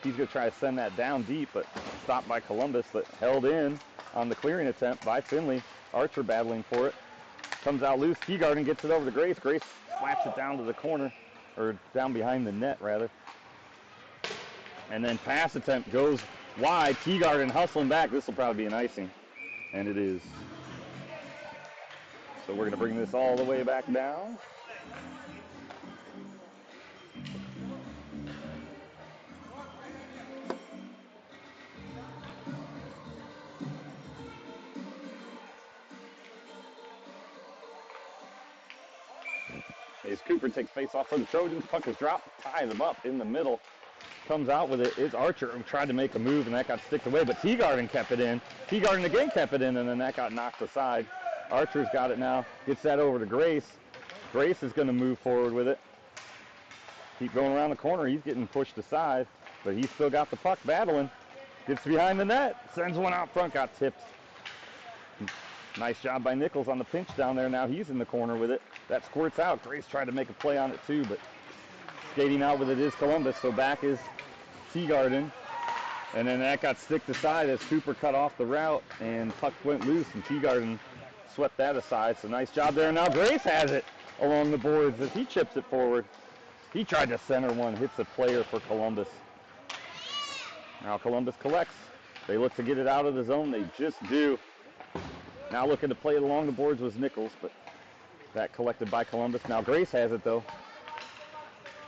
He's going to try to send that down deep, but stopped by Columbus, but held in on the clearing attempt by Findlay. Archer battling for it. Comes out loose. Teagarden gets it over to Grace. Grace slaps it down to the corner, or down behind the net, rather. And then pass attempt goes wide. Teagarden hustling back. This will probably be an icing. And it is. So we're going to bring this all the way back down. As Cooper takes face off for the Trojans. Puck is dropped. Tie them up in the middle. Comes out with it. It's Archer who tried to make a move, and that got sticked away, but Teagarden kept it in. Teagarden again kept it in, and then that got knocked aside. Archer's got it now. Gets that over to Grace. Grace is going to move forward with it. Keep going around the corner. He's getting pushed aside, but he's still got the puck battling. Gets behind the net. Sends one out front. Got tipped. Nice job by Nichols on the pinch down there. Now he's in the corner with it. That squirts out. Grace tried to make a play on it too, but skating out with it is Columbus, so back is Teagarden. And then that got sticked aside as Cooper cut off the route, and puck went loose, and Teagarden swept that aside. So nice job there. Now Grace has it along the boards as he chips it forward. He tried to center one, hits a player for Columbus. Now Columbus collects. They look to get it out of the zone. They just do. Now looking to play it along the boards was Nichols, but that collected by Columbus. Now Grace has it though.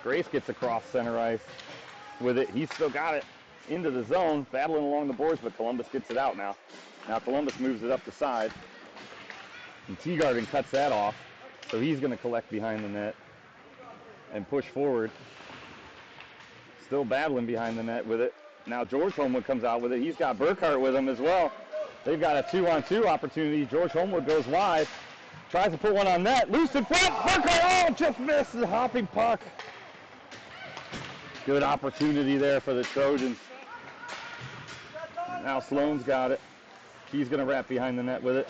Grace gets across center ice with it. He's still got it into the zone, battling along the boards, but Columbus gets it out now. Now Columbus moves it up the side, and Teagarden cuts that off, so he's going to collect behind the net and push forward. Still battling behind the net with it. Now George Homewood comes out with it. He's got Burkhart with him as well. They've got a 2-on-2 opportunity. George Homewood goes wide, tries to put one on net, loose in front. Burkhart, oh, just missed the hopping puck. Good opportunity there for the Trojans. Now Sloan's got it. He's going to wrap behind the net with it.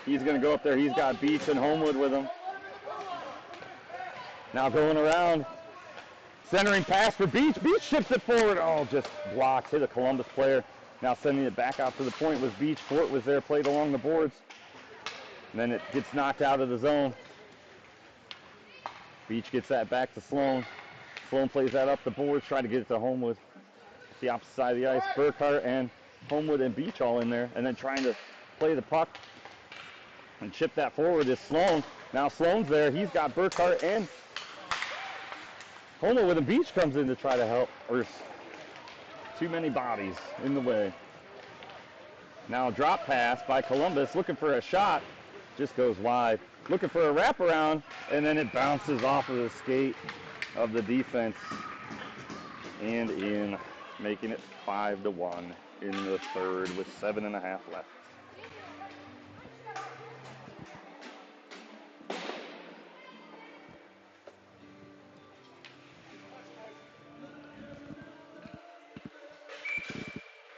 He's going to go up there. He's got Beach and Homewood with him. Now going around. Centering pass for Beach. Beach ships it forward. Oh, just blocked. Hit a Columbus player. Now sending it back out to the point was Beach. Fort was there, played along the boards. And then it gets knocked out of the zone. Beach gets that back to Sloan. Sloan plays that up the boards, trying to get it to Homewood. It's the opposite side of the ice. Burkhart and Homewood and Beach all in there, and then trying to play the puck and chip that forward is Sloan. Now Sloan's there. He's got Burkhart and Homewood with him. Beach comes in to try to help. There's too many bodies in the way. Now drop pass by Columbus, looking for a shot. Just goes wide. Looking for a wraparound, and then it bounces off of the skate of the defense and in, making it 5-1 in the third with 7.5 left.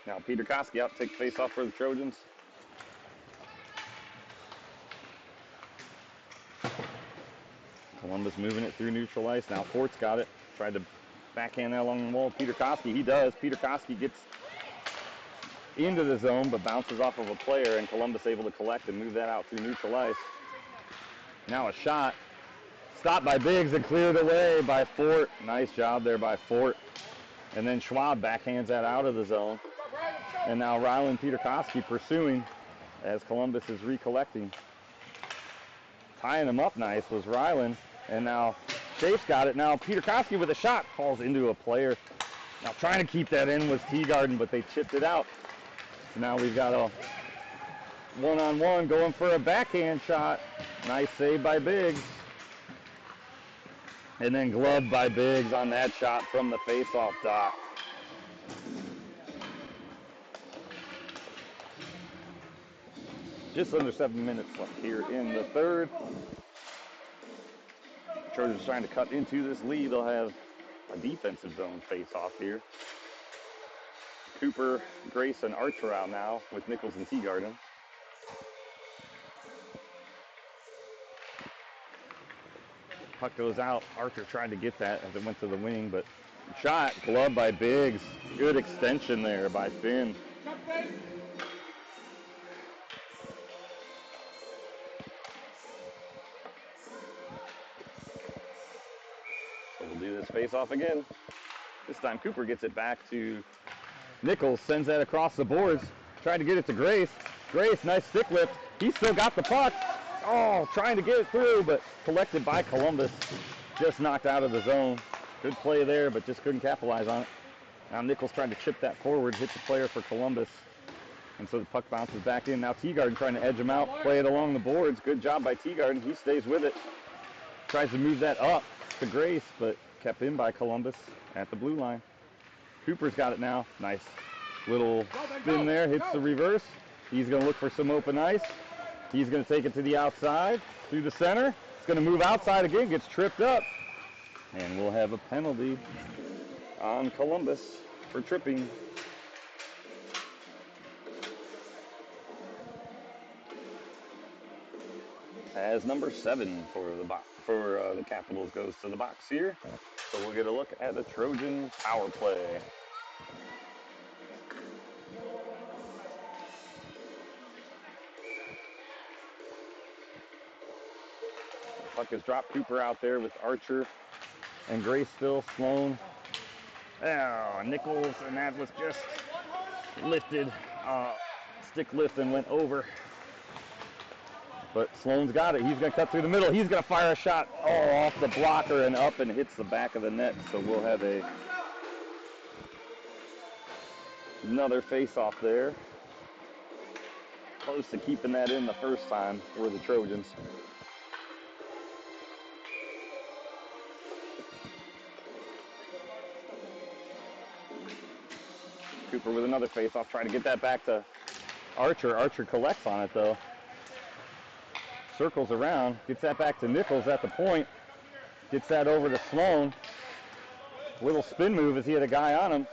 Now Peter Koski out to take face off for the Trojans. Columbus moving it through neutral ice. Now Fort's got it. Tried to backhand that along the wall. Peter Koski, he does. Peter Koski gets into the zone, but bounces off of a player, and Columbus able to collect and move that out through neutral ice. Now a shot. Stopped by Biggs and cleared away by Fort. Nice job there by Fort. And then Schwab backhands that out of the zone. And now Ryland Peter Koski pursuing as Columbus is recollecting. Tying him up nice was Ryland. And now Shafe's got it. Now Peter Koski with a shot falls into a player. Now trying to keep that in was Teagarden, but they chipped it out. So now we've got a one-on-one going for a backhand shot. Nice save by Biggs. And then gloved by Biggs on that shot from the face-off dot. Just under 7 minutes left here in the third. Trojans trying to cut into this lead. They'll have a defensive zone face-off here. Cooper, Grace, and Archer out now with Nichols and Teagarden. Puck goes out. Archer tried to get that as it went to the wing, but shot gloved by Biggs. Good extension there by Finn. So we'll do this face-off again. This time Cooper gets it back to Nichols, sends that across the boards. Tried to get it to Grace. Grace, nice stick lift. He still got the puck. Oh, trying to get it through, but collected by Columbus. Just knocked out of the zone. Good play there, but just couldn't capitalize on it. Now Nichols trying to chip that forward, hits the player for Columbus. And so the puck bounces back in. Now Teagarden trying to edge him out, play it along the boards. Good job by Teagarden. He stays with it. Tries to move that up to Grace, but kept in by Columbus at the blue line. Cooper's got it now. Nice little spin there, hits the reverse. He's going to look for some open ice. He's going to take it to the outside, through the center. It's going to move outside again, gets tripped up. And we'll have a penalty on Columbus for tripping. As number 7 for the Capitals goes to the box here. So we'll get a look at the Trojan power play. Puck has dropped. Cooper out there with Archer and Grace still. Sloan. Oh, Nichols, and that was just lifted. Stick lift and went over. But Sloan's got it. He's going to cut through the middle. He's going to fire a shot off the blocker and up and hits the back of the net. So we'll have another face-off there. Close to keeping that in the first time for the Trojans. Cooper with another face-off, trying to get that back to Archer. Archer collects on it, though. Circles around, gets that back to Nichols at the point. Gets that over to Sloan. Little spin move as he had a guy on him.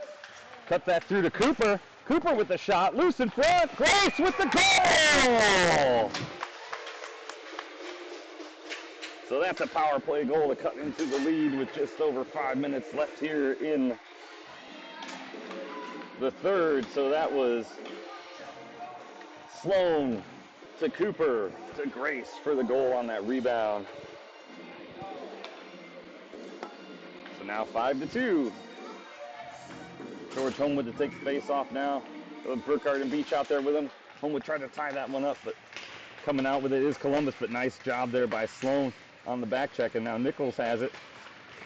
Cut that through to Cooper. Cooper with the shot, loose in front. Grace with the goal! So that's a power play goal to cut into the lead with just over 5 minutes left here in the third. So that was Sloan to Cooper to Grace for the goal on that rebound. So now 5-2. George Homewood to take the face off now. Burkhardt and Beach out there with him. Homewood tried to tie that one up, but coming out with it is Columbus, but nice job there by Sloan on the back check, and now Nichols has it.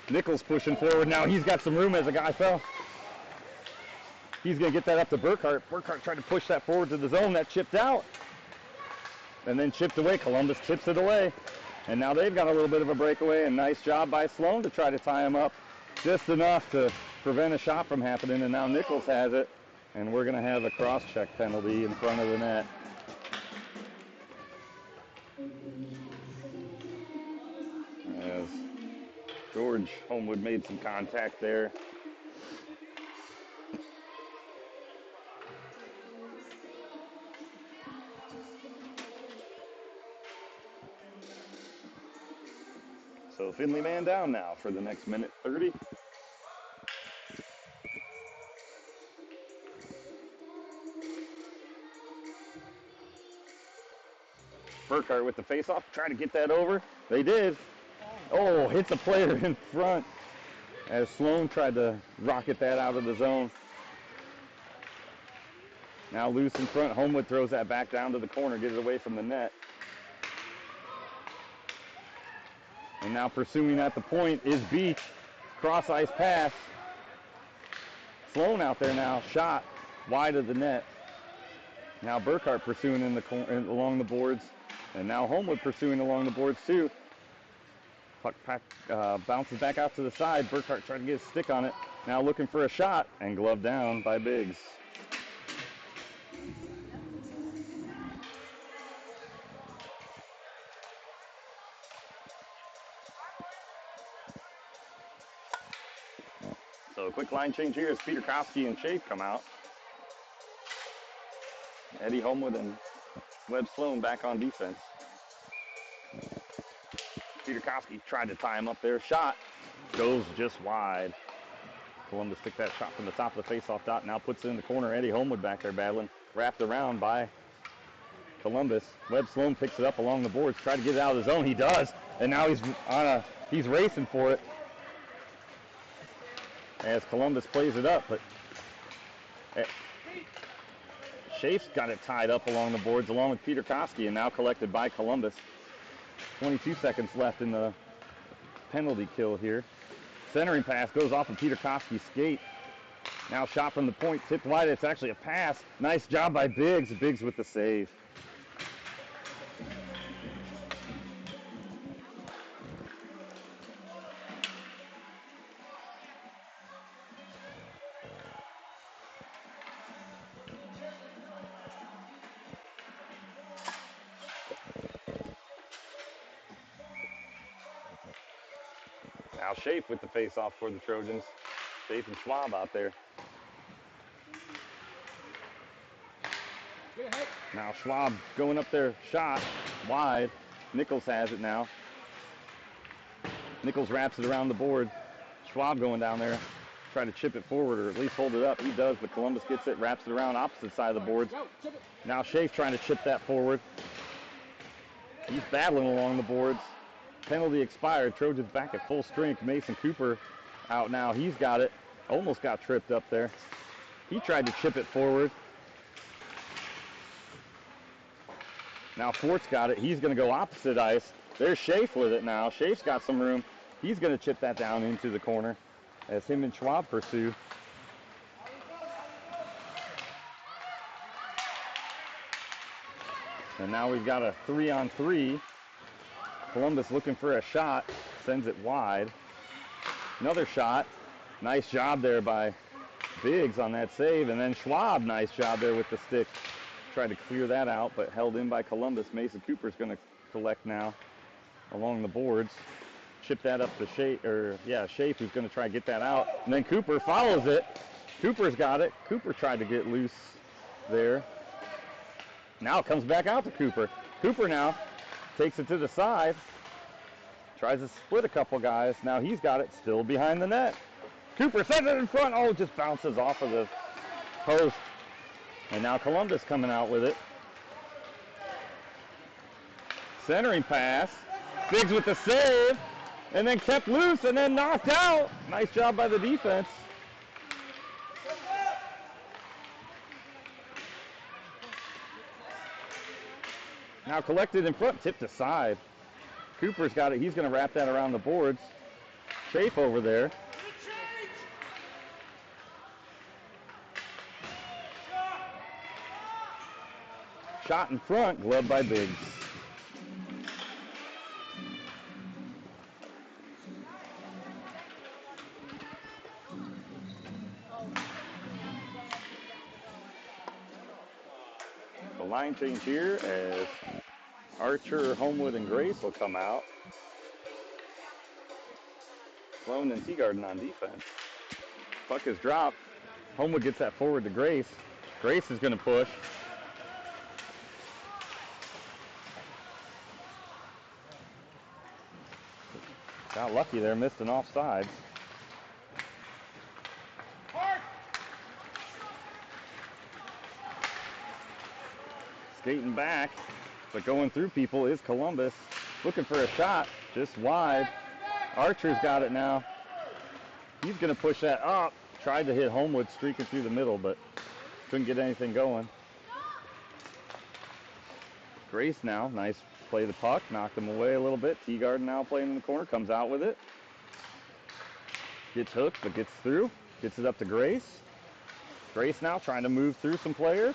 Nichols pushing forward now. He's got some room as a guy fell. He's going to get that up to Burkhardt. Burkhardt tried to push that forward to the zone. That chipped out and then chipped away. Columbus tips it away, and now they've got a little bit of a breakaway, and nice job by Sloan to try to tie him up just enough to prevent a shot from happening, and now Nichols has it, and we're going to have a cross-check penalty in front of the net. As George Homewood made some contact there. So Findlay man down now for the next minute 30. Burkhardt with the face-off, trying to get that over. They did. Oh, hits a player in front as Sloan tried to rocket that out of the zone. Now loose in front. Homewood throws that back down to the corner, get it away from the net. And now pursuing at the point is Beach. Cross-ice pass. Sloan out there now, shot wide of the net. Now Burkhart pursuing along the boards, and now Homewood pursuing along the boards too. Puck bounces back out to the side. Burkhart trying to get a stick on it. Now looking for a shot, and glove down by Biggs. So a quick line change here as Peter Kofsky and Shape come out. Eddie Homewood and Webb Sloan back on defense. Peter Kofsky tried to tie him up there. Shot goes just wide. Columbus took that shot from the top of the face-off dot. Now puts it in the corner. Eddie Homewood back there battling. Wrapped around by Columbus. Webb Sloan picks it up along the boards. Try to get it out of the zone. He does. And now he's racing for it as Columbus plays it up. But Shafe's got it tied up along the boards along with Peter Kofsky, and now collected by Columbus. 22 seconds left in the penalty kill here. Centering pass goes off of Peter Kofsky's skate. Now shot from the point, tipped wide. It's actually a pass. Nice job by Biggs. Biggs with the save. Now Shape with the face-off for the Trojans. Shape and Schwab out there. Now Schwab going up there, shot wide. Nichols has it now. Nichols wraps it around the board. Schwab going down there, try to chip it forward or at least hold it up. He does, but Columbus gets it, wraps it around opposite side of the boards. Now Shafe trying to chip that forward. He's battling along the boards. Penalty expired. Trojans back at full strength. Mason Cooper out now. He's got it. Almost got tripped up there. He tried to chip it forward. Now Fort's got it. He's going to go opposite ice. There's Shafe with it now. Shafe's got some room. He's going to chip that down into the corner as him and Schwab pursue. And now we've got a 3-on-3. Columbus looking for a shot, sends it wide. Another shot. Nice job there by Biggs on that save. And then Schwab, nice job there with the stick. Tried to clear that out, but held in by Columbus. Mason Cooper's going to collect now along the boards. Chip that up to Shafe, who's going to try to get that out. And then Cooper follows it. Cooper's got it. Cooper tried to get loose there. Now it comes back out to Cooper. Cooper now takes it to the side. Tries to split a couple guys. Now he's got it still behind the net. Cooper sends it in front. Oh, just bounces off of the post. And now Columbus coming out with it. Centering pass. Biggs with the save. And then kept loose and then knocked out. Nice job by the defense. Now collected in front, tipped aside. Cooper's got it. He's going to wrap that around the boards. Shafe over there. Shot in front, gloved by Biggs. The line change here as Archer, Homewood, and Grace will come out. Sloan and Teagarden on defense. Puck is dropped. Homewood gets that forward to Grace. Grace is going to push. Got lucky there, missed an offside. Skating back, but going through people is Columbus. Looking for a shot, just wide. Archer's got it now. He's going to push that up. Tried to hit Homewood streaking through the middle, but couldn't get anything going. Grace now, nice play the puck, knocked him away a little bit. Teagarden now playing in the corner, comes out with it. Gets hooked, but gets through. Gets it up to Grace. Grace now trying to move through some players.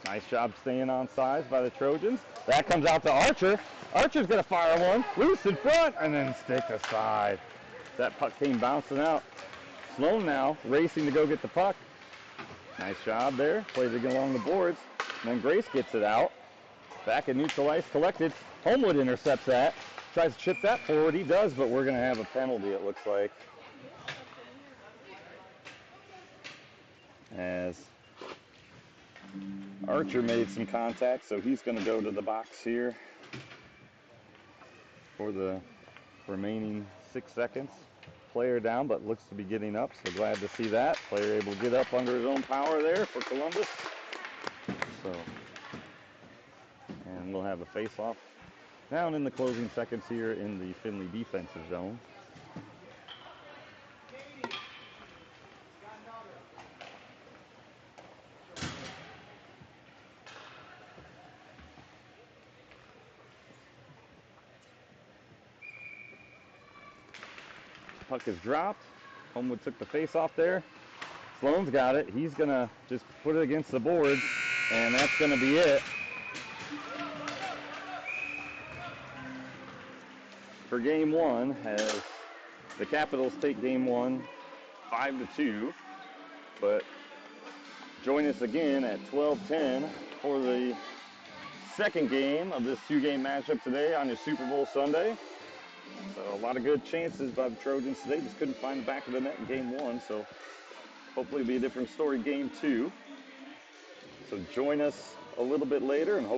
Nice job staying on sides by the Trojans. That comes out to Archer. Archer's going to fire one. Loose in front and then stick aside. That puck came bouncing out. Sloan now racing to go get the puck. Nice job there. Plays it along the boards. And then Grace gets it out. Back at neutral ice, collected. Homewood intercepts that. Tries to chip that forward. He does, but we're going to have a penalty, it looks like. As Archer made some contact, so he's going to go to the box here for the remaining 6 seconds. Player down, but looks to be getting up, so glad to see that. Player able to get up under his own power there for Columbus. So, and we'll have a face-off down in the closing seconds here in the Findlay defensive zone. Puck is dropped. Homewood took the face off there. Sloan's got it. He's going to just put it against the boards, and that's going to be it. For game one, as the Capitals take game one 5-2. But join us again at 12:10 for the second game of this 2-game matchup today on your Super Bowl Sunday. So a lot of good chances by the Trojans today. Just couldn't find the back of the net in game one. So hopefully it'll be a different story game two. So join us a little bit later and hope